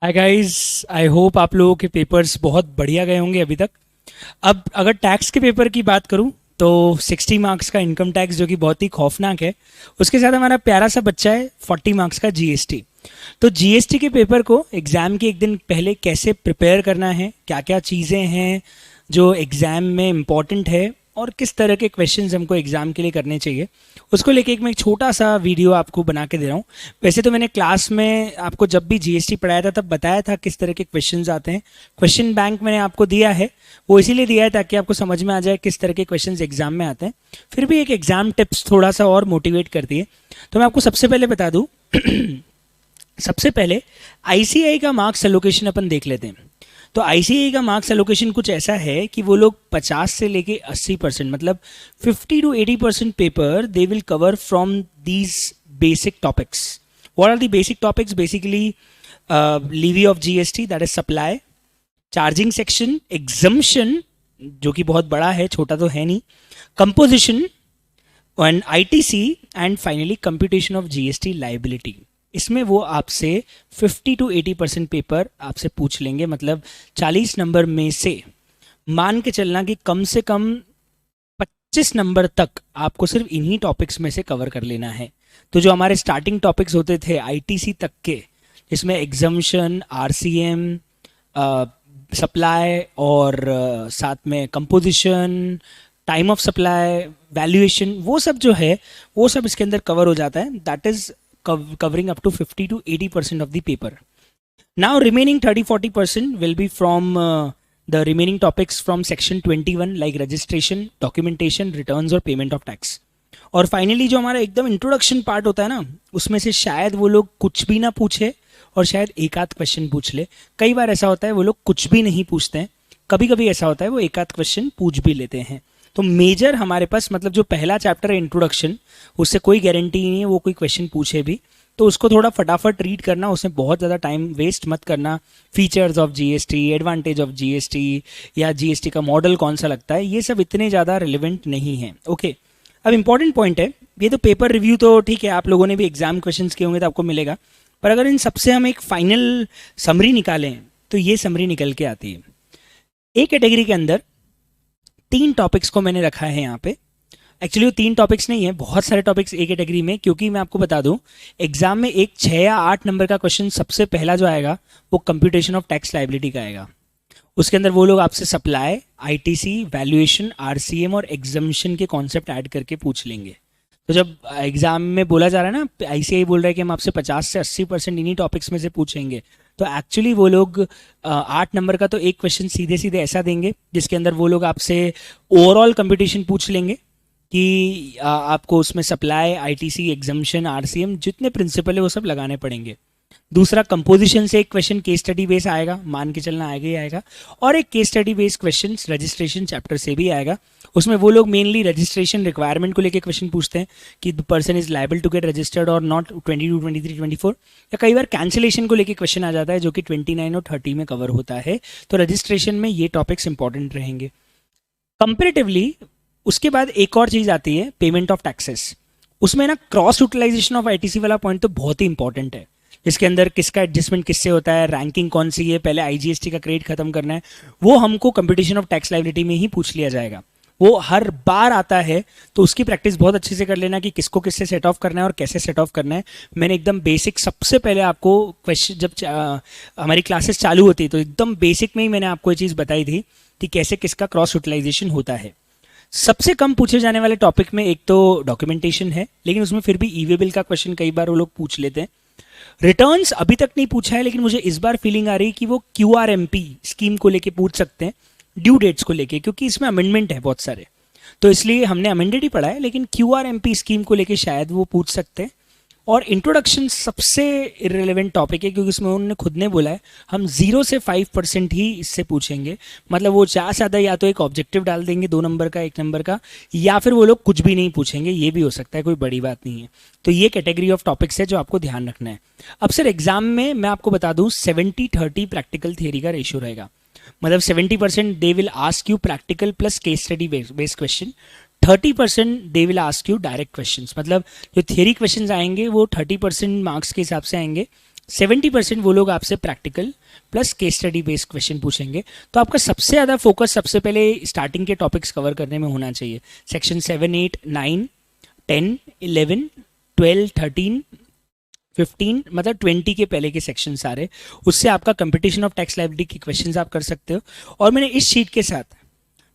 Hi guys. I hope आप लोगों के पेपर्स बहुत बढ़िया गए होंगे अभी तक। अब अगर टैक्स के पेपर की बात करूं तो 60 मार्क्स का इनकम टैक्स जो कि बहुत ही खौफनाक है, उसके साथ हमारा प्यारा सा बच्चा है 40 मार्क्स का जीएसटी। तो जीएसटी के पेपर को एग्ज़ाम के एक दिन पहले कैसे प्रिपेयर करना है, क्या क्या चीज़ें हैं जो एग्ज़ाम में इम्पॉर्टेंट है और किस तरह के क्वेश्चंस हमको एग्ज़ाम के लिए करने चाहिए, उसको लेके एक मैं एक छोटा सा वीडियो आपको बना के दे रहा हूँ। वैसे तो मैंने क्लास में आपको जब भी जीएसटी पढ़ाया था तब बताया था किस तरह के क्वेश्चंस आते हैं। क्वेश्चन बैंक मैंने आपको दिया है, वो इसीलिए दिया है ताकि आपको समझ में आ जाए किस तरह के क्वेश्चंस एग्जाम में आते हैं। फिर भी एक एग्जाम टिप्स थोड़ा सा और मोटिवेट करती है। तो मैं आपको सबसे पहले बता दूं सबसे पहले आईसीआई का मार्क्स एलोकेशन अपन देख लेते हैं। तो आईसीआई का मार्क्स एलोकेशन कुछ ऐसा है कि वो लोग 50 से लेके 80% मतलब 50 to 80% paper they will cover from these basic topics. What are the basic topics? Basically levy of GST, that is supply, charging section, exemption जो कि बहुत बड़ा है, छोटा तो है नहीं, composition and ITC, and finally computation of GST liability. इसमें वो आपसे 50 to 80% पेपर आपसे पूछ लेंगे, मतलब 40 नंबर में से मान के चलना कि कम से कम 25 नंबर तक आपको सिर्फ इन्हीं टॉपिक्स में से कवर कर लेना है। तो जो हमारे स्टार्टिंग टॉपिक्स होते थे आईटीसी तक के, जिसमें एग्जम्पशन, आरसीएम, सप्लाई और साथ में composition, time of supply, valuation, वो सब जो है वो सब इसके अंदर कवर हो जाता है। That is covering up to 50 to 80% of the paper. Now remaining 30-40% will be from the remaining topics from section 21 like registration, documentation, returns और payment of tax. और फाइनली जो हमारा एकदम इंट्रोडक्शन पार्ट होता है ना, उसमें से शायद वो लोग कुछ भी ना पूछे और शायद एक आध क्वेश्चन पूछ ले। कई बार ऐसा होता है वो लोग कुछ भी नहीं पूछते हैं, कभी कभी ऐसा होता है वो एक आध क्वेश्चन पूछ भी लेते हैं। तो मेजर हमारे पास मतलब जो पहला चैप्टर है इंट्रोडक्शन, उससे कोई गारंटी नहीं है वो कोई क्वेश्चन पूछे भी, तो उसको थोड़ा फटाफट रीड करना, उसमें बहुत ज़्यादा टाइम वेस्ट मत करना। Features of GST, advantage of GST, या जीएसटी का मॉडल कौन सा लगता है, ये सब इतने ज़्यादा रिलेवेंट नहीं है। ओके, अब इंपॉर्टेंट पॉइंट है, ये तो पेपर रिव्यू तो ठीक है, आप लोगों ने भी एग्जाम क्वेश्चंस किए होंगे तो आपको मिलेगा, पर अगर इन सबसे हम एक फाइनल समरी निकालें तो ये समरी निकल के आती है। एक कैटेगरी के अंदर 3 टॉपिक्स को मैंने रखा है यहाँ पे। एक्चुअली वो 3 टॉपिक्स नहीं है, बहुत सारे टॉपिक्स एक कैटेगरी में, क्योंकि मैं आपको बता दूं एग्जाम में एक 6 या 8 नंबर का क्वेश्चन सबसे पहला जो आएगा वो कंप्यूटेशन ऑफ टैक्स लाइबिलिटी का आएगा। उसके अंदर वो लोग आपसे सप्लाई, आईटीसी, वैल्यूएशन, आरसीएम और एग्जम्पशन के कॉन्सेप्ट ऐड करके पूछ लेंगे। तो जब एग्जाम में बोला जा रहा है ना, आईसीआई बोल रहा है कि हम आपसे 50 से 80% इन्हीं टॉपिक्स में से पूछेंगे, तो एक्चुअली वो लोग 8 नंबर का तो एक क्वेश्चन सीधे सीधे ऐसा देंगे जिसके अंदर वो लोग आपसे ओवरऑल कंपटीशन पूछ लेंगे कि आपको उसमें सप्लाई, आईटीसी, एग्जम्पशन, आरसीएम जितने प्रिंसिपल है वो सब लगाने पड़ेंगे। दूसरा, कंपोजिशन से एक क्वेश्चन केस स्टडी बेस आएगा, मान के चलना आएगा ही आएगा, और एक case study base question registration chapter से भी आएगा। उसमें वो लोग मेनली रजिस्ट्रेशन रिक्वायरमेंट को लेके क्वेश्चन पूछते हैं कि the person is liable to get registered और नॉट, 22, 23, 24, या कई बार कैंसिलेशन को लेके क्वेश्चन आ जाता है जो कि 29 और 30 में कवर होता है। तो रजिस्ट्रेशन में ये टॉपिक्स इंपॉर्टेंट रहेंगे कंपेरेटिवली। उसके बाद एक और चीज़ आती है, पेमेंट ऑफ टैक्सेस। उसमें ना क्रॉस यूटिलाइजेशन ऑफ आईटीसी वाला पॉइंट तो बहुत ही इंपॉर्टेंट है, जिसके अंदर किसका एडजस्टमेंट किससे होता है, रैंकिंग कौन सी है, पहले आईजीएसटी का क्रेडिट खत्म करना है, वो हमको कंपटीशन ऑफ टैक्स लाइबिलिटी में ही पूछ लिया जाएगा। वो हर बार आता है, तो उसकी प्रैक्टिस बहुत अच्छे से कर लेना कि किसको किससे सेट ऑफ करना है और कैसे सेट ऑफ करना है। मैंने एकदम बेसिक सबसे पहले आपको क्वेश्चन, जब हमारी क्लासेस चालू होती तो एकदम बेसिक में ही मैंने आपको ये चीज़ बताई थी कि कैसे किसका क्रॉस यूटिलाइजेशन होता है। सबसे कम पूछे जाने वाले टॉपिक में एक तो डॉक्यूमेंटेशन है, लेकिन उसमें फिर भी ई वे बिल का क्वेश्चन कई बार वो लोग पूछ लेते हैं। रिटर्न्स अभी तक नहीं पूछा है, लेकिन मुझे इस बार फीलिंग आ रही है कि वो क्यूआरएमपी स्कीम को लेके पूछ सकते हैं, ड्यू डेट्स को लेके, क्योंकि इसमें अमेंडमेंट है बहुत सारे, तो इसलिए हमने अमेंडेड ही पढ़ा है, लेकिन क्यूआरएमपी स्कीम को लेके शायद वो पूछ सकते हैं। और इंट्रोडक्शन सबसे इरेलीवेंट टॉपिक है, क्योंकि इसमें उन्होंने खुद ने बोला है हम 0 से 5% ही इससे पूछेंगे। मतलब वो ज़्यादा से ज़्यादा या तो एक ऑब्जेक्टिव डाल देंगे 2 नंबर का, 1 नंबर का, या फिर वो लोग कुछ भी नहीं पूछेंगे, ये भी हो सकता है, कोई बड़ी बात नहीं है। तो ये कैटेगरी ऑफ टॉपिक्स है जो आपको ध्यान रखना है। अब सर एग्जाम में मैं आपको बता दूं 70-30 प्रैक्टिकल थियरी का रेशियो रहेगा। मतलब 70% they will ask you practical plus case study based question, 30% they will ask you direct questions. मतलब जो थियरी क्वेश्चंस आएंगे वो 30% मार्क्स के हिसाब से आएंगे, 70% वो लोग आपसे practical plus case study based question पूछेंगे। तो आपका सबसे ज़्यादा फोकस सबसे पहले स्टार्टिंग के टॉपिक्स कवर करने में होना चाहिए। सेक्शन 7, 8, 9, 10, 11, 12, 13, 15, मतलब 20 के पहले के सेक्शन सारे, उससे आपका कंपटीशन ऑफ टैक्स लायबिलिटी के क्वेश्चंस आप कर सकते हो। और मैंने इस शीट के साथ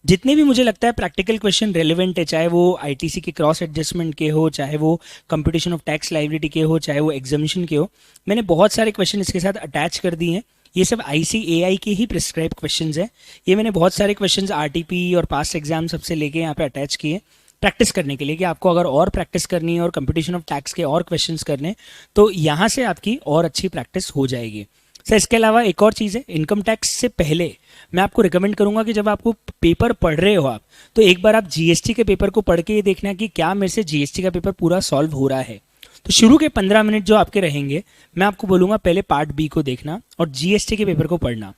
जितने भी मुझे लगता है प्रैक्टिकल क्वेश्चन रेलिवेंट है, चाहे वो आईटीसी के क्रॉस एडजस्टमेंट के हो, चाहे वो कंपटीशन ऑफ टैक्स लायबिलिटी के हो, चाहे वो एग्जामिनेशन के हो, मैंने बहुत सारे क्वेश्चन इसके साथ अटैच कर दिए हैं। ये सब ICAI के ही प्रिस्क्राइब क्वेश्चंस हैं। ये मैंने बहुत सारे क्वेश्चंस RTP और पास्ट एग्जाम सबसे लेके यहाँ पे अटैच किए प्रैक्टिस करने के लिए, कि आपको अगर और प्रैक्टिस करनी है और कंपटीशन ऑफ टैक्स के और क्वेश्चंस करने, तो यहाँ से आपकी और अच्छी प्रैक्टिस हो जाएगी। सर इसके अलावा एक और चीज़ है, इनकम टैक्स से पहले मैं आपको रिकमेंड करूंगा कि जब आपको पेपर पढ़ रहे हो आप, तो एक बार आप GST के पेपर को पढ़ के ये देखना कि क्या मेरे से GST का पेपर पूरा सॉल्व हो रहा है। तो शुरू के 15 मिनट जो आपके रहेंगे, मैं आपको बोलूंगा पहले पार्ट B को देखना और GST के पेपर को पढ़ना।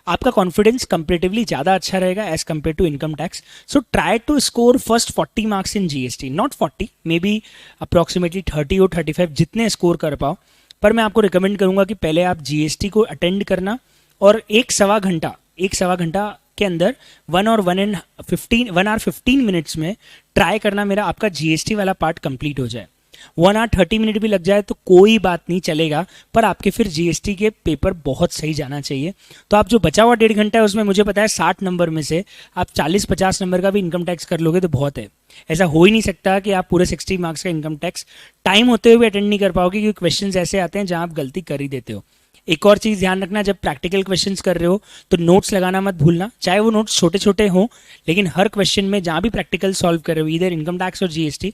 आपका कॉन्फिडेंस कंपेरेटिवली ज़्यादा अच्छा रहेगा as compare to income tax. So try to score first 40 marks in GST, not 40, maybe approximately 30 और 35, जितने स्कोर कर पाओ। पर मैं आपको रिकमेंड करूंगा कि पहले आप GST को अटेंड करना और एक सवा घंटा के अंदर 1 और 1 आवर 15 मिनट्स में ट्राई करना मेरा आपका GST वाला पार्ट कंप्लीट हो जाए। 1 आवर 30 मिनट भी लग जाए तो कोई बात नहीं, चलेगा, पर आपके फिर GST के पेपर बहुत सही जाना चाहिए। तो आप जो बचा हुआ 1.5 घंटा है उसमें मुझे पता है 60 नंबर में से आप 40-50 नंबर का भी इनकम टैक्स कर लोगे तो बहुत है। ऐसा हो ही नहीं सकता कि आप पूरे 60 मार्क्स का इनकम टैक्स टाइम होते हुए भी अटेंड नहीं कर पाओगे, क्योंकि क्वेश्चंस ऐसे आते हैं जहां आप गलती कर ही देते हो। एक और चीज़ ध्यान रखना, जब प्रैक्टिकल क्वेश्चंस कर रहे हो तो नोट्स लगाना मत भूलना, चाहे वो नोट्स छोटे छोटे हों, लेकिन हर क्वेश्चन में जहाँ भी प्रैक्टिकल सॉल्व कर रहे हो, इधर इनकम टैक्स और GST,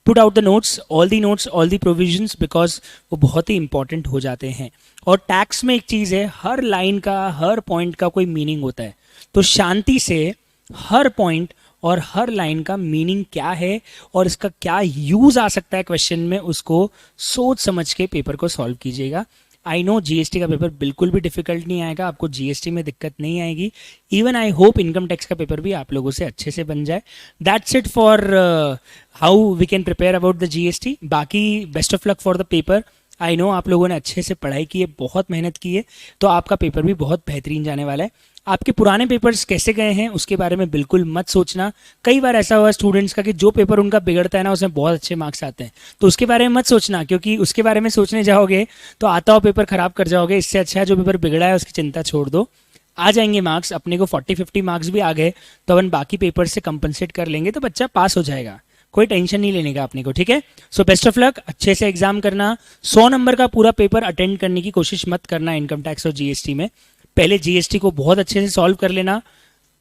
put out the notes, all the provisions, because वो बहुत ही इंपॉर्टेंट हो जाते हैं। और टैक्स में एक चीज़ है, हर लाइन का हर पॉइंट का कोई मीनिंग होता है, तो शांति से हर पॉइंट और हर लाइन का मीनिंग क्या है और इसका क्या यूज आ सकता है क्वेश्चन में, उसको सोच समझ के पेपर को सॉल्व कीजिएगा। आई नो GST का पेपर बिल्कुल भी डिफिकल्ट नहीं आएगा, आपको GST में दिक्कत नहीं आएगी। Even I hope income tax का पेपर भी आप लोगों से अच्छे से बन जाए। That's it for how we can prepare about the GST। बाकी best of luck for the paper. I know आप लोगों ने अच्छे से पढ़ाई की है, बहुत मेहनत की है, तो आपका पेपर भी बहुत बेहतरीन जाने वाला है। आपके पुराने पेपर्स कैसे गए हैं उसके बारे में बिल्कुल मत सोचना। कई बार ऐसा हुआ स्टूडेंट्स का कि जो पेपर उनका बिगड़ता है ना, उसमें बहुत अच्छे मार्क्स आते हैं, तो उसके बारे में मत सोचना, क्योंकि उसके बारे में सोचने जाओगे तो आता हुआ पेपर खराब कर जाओगे। इससे अच्छा है जो पेपर बिगड़ा है उसकी चिंता छोड़ दो, आ जाएंगे मार्क्स। अपने को 40-50 मार्क्स भी आ गए तो अपन बाकी पेपर से कंपनसेट कर लेंगे, तो बच्चा पास हो जाएगा, कोई टेंशन नहीं लेने का अपने को, ठीक है। सो बेस्ट ऑफ लक, अच्छे से एग्जाम करना। 100 नंबर का पूरा पेपर अटेंड करने की कोशिश मत करना इनकम टैक्स और GST में। पहले GST को बहुत अच्छे से सॉल्व कर लेना।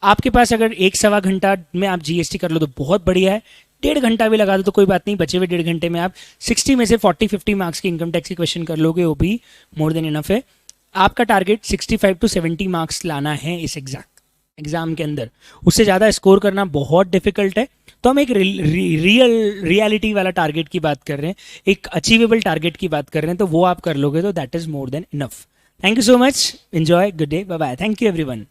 आपके पास अगर एक सवा घंटा में आप GST कर लो तो बहुत बढ़िया है, 1.5 घंटा भी लगा दो तो कोई बात नहीं, बचे हुए 1.5 घंटे में आप 60 में से 40-50 मार्क्स के इनकम टैक्स के क्वेश्चन कर लोगे, वो भी मोर देन इनफ है। आपका टारगेट 65 to 70 मार्क्स लाना है इस एग्जाम के अंदर, उससे ज़्यादा स्कोर करना बहुत डिफिकल्ट है। तो हम एक रियलिटी वाला टारगेट की बात कर रहे हैं, एक अचीवेबल टारगेट की बात कर रहे हैं, तो वो आप कर लोगे तो that is more than enough. Thank you so much, enjoy, good day, bye bye, thank you everyone.